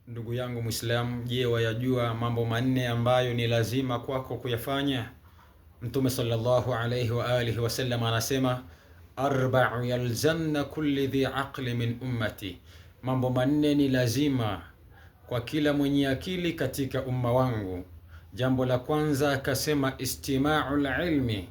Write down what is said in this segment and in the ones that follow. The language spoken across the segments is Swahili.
Ndugu yangu Muislamu, je, wayajua mambo manne ambayo ni lazima kwako kuyafanya? Mtume sallallahu alayhi wa alihi wasallam anasema arba'u yalzamna kulli dhi aqli min ummati, mambo manne ni lazima kwa kila mwenye akili katika umma wangu. Jambo la kwanza akasema istima'ul ilmi,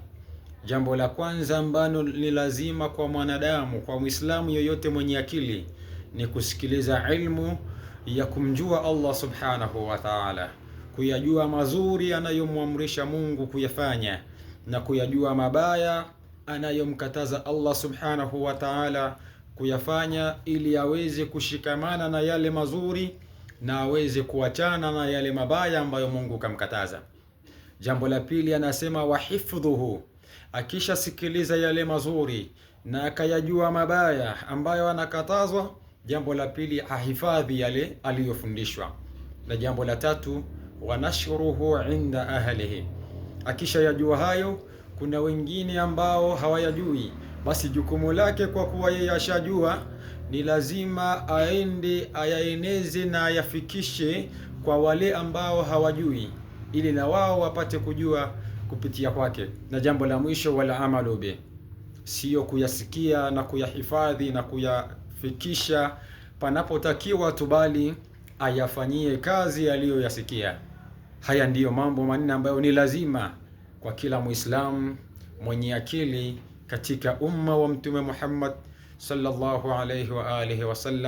jambo la kwanza ambalo ni lazima kwa mwanadamu, kwa Muislamu yoyote mwenye akili ni kusikiliza ilmu ya kumjua Allah subhanahu wa ta'ala, kuyajua mazuri anayomwamrisha Mungu kuyafanya na kuyajua mabaya anayomkataza Allah subhanahu wa ta'ala kuyafanya, ili aweze kushikamana na yale mazuri na aweze kuachana na yale mabaya ambayo Mungu kamkataza. Jambo la pili anasema wahifdhuhu, akishasikiliza yale mazuri na akayajua mabaya ambayo anakatazwa, jambo la pili ahifadhi yale aliyofundishwa. Na jambo la tatu wanashruhu inda ahlihi, akisha yajua hayo, kuna wengine ambao hawayajui, basi jukumu lake kwa kuwa yeye ashajua, ni lazima aende ayaeneze na ayafikishe kwa wale ambao hawajui, ili na wao wapate kujua kupitia kwake. Na jambo la mwisho wala amalu bi, sio kuyasikia na kuyahifadhi na kuyafikisha panapotakiwa tu, bali ayafanyie kazi aliyoyasikia. Haya ndiyo mambo manne ambayo ni lazima kwa kila Muislamu mwenye akili katika umma wa Mtume Muhammad sallallahu alayhi wa alihi wasallam.